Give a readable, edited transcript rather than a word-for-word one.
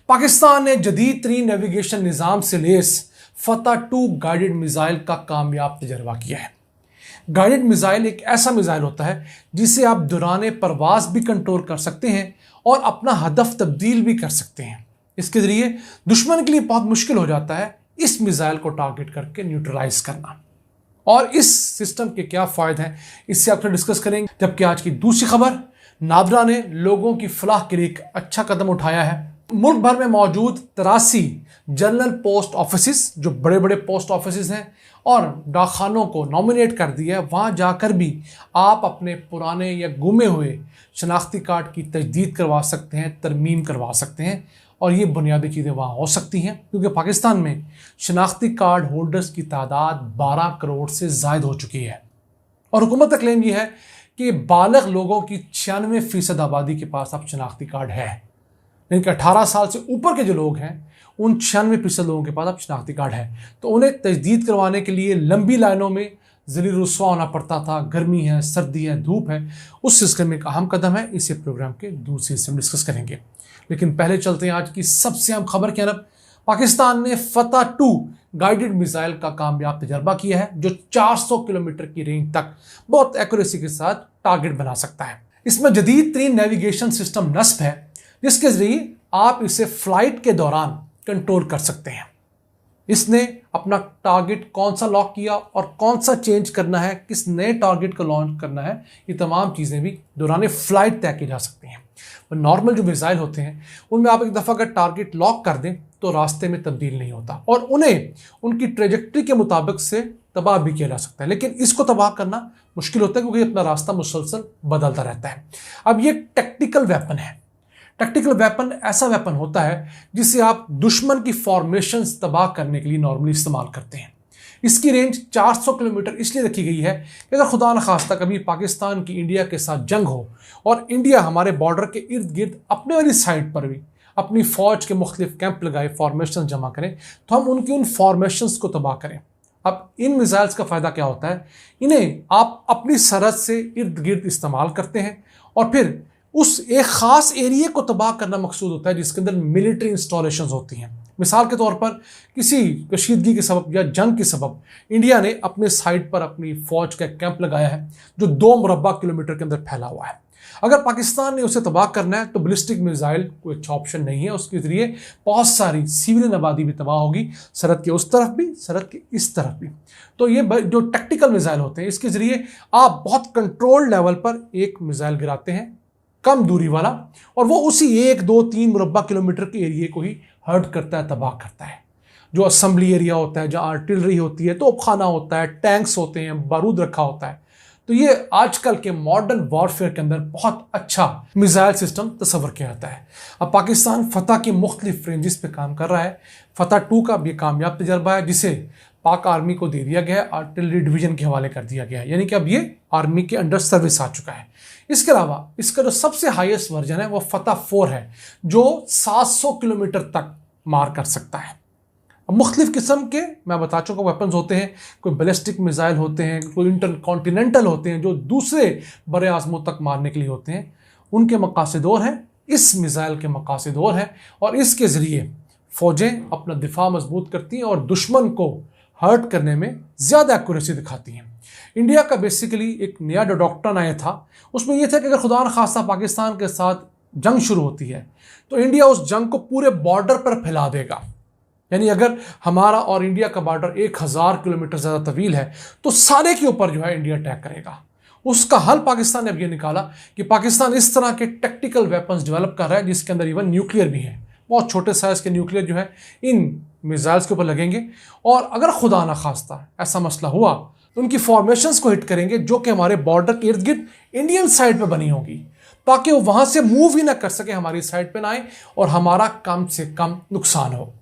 पाकिस्तान ने जदीद तरीन नेविगेशन निज़ाम से लेस फतह-2 गाइडेड मिसाइल का कामयाब तजर्बा किया है। गाइडेड मिसाइल एक ऐसा मिसाइल होता है जिसे आप दौरान परवाज भी कंट्रोल कर सकते हैं और अपना हदफ तब्दील भी कर सकते हैं। इसके ज़रिए दुश्मन के लिए बहुत मुश्किल हो जाता है इस मिसाइल को टारगेट करके न्यूट्रलाइज करना। और इस सिस्टम के क्या फ़ायदे हैं इससे आपसे डिस्कस करेंगे। जबकि आज की दूसरी खबर, नादरा ने लोगों की फलाह के लिए एक अच्छा कदम उठाया है। मुल्क भर में मौजूद 83 जनरल पोस्ट ऑफिस, जो बड़े बड़े पोस्ट ऑफिस हैं, और डाकखानों को नॉमिनेट कर दिया है। वहाँ जाकर भी आप अपने पुराने या गुमे हुए शनाख्ती कार्ड की तजदीद करवा सकते हैं, तरमीम करवा सकते हैं, और ये बुनियादी चीज़ें वहाँ हो सकती हैं क्योंकि पाकिस्तान में शनाख्ती कार्ड होल्डर्स की तादाद 12 करोड़ से ज़ायद हो चुकी है। और हुकूमत का क्लेम ये है कि बालिग लोगों की 96% आबादी के पास अब शनाख्ती कार्ड है, यानी कि 18 साल से ऊपर के जो लोग हैं उन 96% लोगों के पास अब शनाख्ती कार्ड है। तो उन्हें तजदीद करवाने के लिए लंबी लाइनों में ज़लील रुस्वा होना पड़ता था। गर्मी है, सर्दी है, धूप है, उस सिलसिले में एक अहम कदम है। इसे प्रोग्राम के दूसरे हिस्से में डिस्कस करेंगे, लेकिन पहले चलते हैं आज की सबसे अहम खबर की तरफ। पाकिस्तान ने फतह-2 गाइडेड मिसाइल का कामयाब तजर्बा किया है जो 400 किलोमीटर की रेंज तक बहुत एक्यूरेसी के साथ टारगेट बना सकता है। इसमें जदीद तरीन नेविगेशन सिस्टम नस्ब है जिसके जरिए आप इसे फ्लाइट के दौरान कंट्रोल कर सकते हैं। इसने अपना टारगेट कौन सा लॉक किया और कौन सा चेंज करना है, किस नए टारगेट को लॉन्च करना है, ये तमाम चीज़ें भी दौरान फ्लाइट तय की जा सकती हैं। नॉर्मल जो मिसाइल होते हैं उनमें आप एक दफ़ा अगर टारगेट लॉक कर दें तो रास्ते में तब्दील नहीं होता और उन्हें उनकी ट्रेजेक्ट्री के मुताबिक से तबाह भी किया जा सकता है, लेकिन इसको तबाह करना मुश्किल होता है क्योंकि अपना रास्ता मुसलसल बदलता रहता है। अब ये टैक्टिकल वेपन है। टैक्टिकल वेपन ऐसा वेपन होता है जिसे आप दुश्मन की फॉर्मेशंस तबाह करने के लिए नॉर्मली इस्तेमाल करते हैं। इसकी रेंज 400 किलोमीटर इसलिए रखी गई है कि अगर खुदा न खास्ता कभी पाकिस्तान की इंडिया के साथ जंग हो और इंडिया हमारे बॉर्डर के इर्द गिर्द अपने वाली साइड पर भी अपनी फ़ौज के मुख्तलिफ कैंप लगाए, फॉर्मेशन जमा करें, तो हम उनकी उन फॉर्मेशंस को तबाह करें। अब इन मिसाइल्स का फ़ायदा क्या होता है, इन्हें आप अपनी सरहद से इर्द गिर्द इस्तेमाल करते हैं और फिर उस एक ख़ास एरिया को तबाह करना मकसूद होता है जिसके अंदर मिलिट्री इंस्टॉलेशंस होती हैं। मिसाल के तौर पर किसी कशीदगी के सबब या जंग के सबब इंडिया ने अपने साइड पर अपनी फ़ौज का कैंप लगाया है जो 2 मुरब्बा किलोमीटर के अंदर फैला हुआ है। अगर पाकिस्तान ने उसे तबाह करना है तो बैलिस्टिक मिसाइल कोई अच्छा ऑप्शन नहीं है। उसके ज़रिए बहुत सारी सिविलियन आबादी भी तबाह होगी, सरहद के उस तरफ भी, सरहद के इस तरफ भी। तो ये जो टैक्टिकल मिसाइल होते हैं इसके ज़रिए आप बहुत कंट्रोल्ड लेवल पर एक मिसाइल गिराते हैं, कम दूरी वाला, और वो उसी 1, 2, 3 मुरब्बा किलोमीटर के एरिए को ही हर्ट करता है, तबाह करता है। जो असेंबली एरिया होता है, जहाँ आर्टिलरी होती है, तोपखाना होता है, टैंक्स होते हैं, बारूद रखा होता है। तो ये आजकल के मॉडर्न वॉरफेयर के अंदर बहुत अच्छा मिसाइल सिस्टम तस्वर किया जाता है। अब पाकिस्तान फतह की मुख्तलिफ रेंजेस पे काम कर रहा है। फतह-2 का भी कामयाब तजर्बा है जिसे पाक आर्मी को दे दिया गया है, आर्टिलरी डिवीजन के हवाले कर दिया गया है, यानी कि अब ये आर्मी के अंडर सर्विस आ चुका है। इसके अलावा इसका जो सबसे हाईएस्ट वर्जन है वो फतह-4 है जो 700 किलोमीटर तक मार कर सकता है। अब मुख्तलिफ किस्म के मैं बता चुका वेपन्स होते हैं, कोई बैलिस्टिक मिसाइल होते हैं, कोई इंटरकॉन्टिनेंटल होते हैं जो दूसरे बड़े आज़मों तक मारने के लिए होते हैं। उनके मकासद और हैं, इस मिसाइल के मकासद और हैं, और इसके ज़रिए फ़ौजें अपना दिफा मजबूत करती हैं और दुश्मन को हर्ट करने में ज़्यादा एक्यूरेसी दिखाती हैं। इंडिया का बेसिकली एक नया जो डॉक्ट्रिन आया था उसमें यह था कि अगर खुदा न खास्ता पाकिस्तान के साथ जंग शुरू होती है तो इंडिया उस जंग को पूरे बॉर्डर पर फैला देगा। यानी अगर हमारा और इंडिया का बॉर्डर 1000 किलोमीटर ज़्यादा तवील है तो सारे के ऊपर जो है इंडिया अटैक करेगा। उसका हल पाकिस्तान ने अब ये निकाला कि पाकिस्तान इस तरह के टैक्टिकल वेपन्स डेवलप कर रहा है जिसके अंदर इवन न्यूक्लियर भी है। बहुत छोटे साइज़ के न्यूक्लियर जो है इन मिसाइल्स के ऊपर लगेंगे और अगर खुदा ना खास्ता ऐसा मसला हुआ तो उनकी फॉर्मेशंस को हिट करेंगे जो कि हमारे बॉर्डर के इर्द गिर्द इंडियन साइड पे बनी होगी, ताकि वो वहाँ से मूव ही ना कर सके, हमारी साइड पे ना आए और हमारा कम से कम नुकसान हो।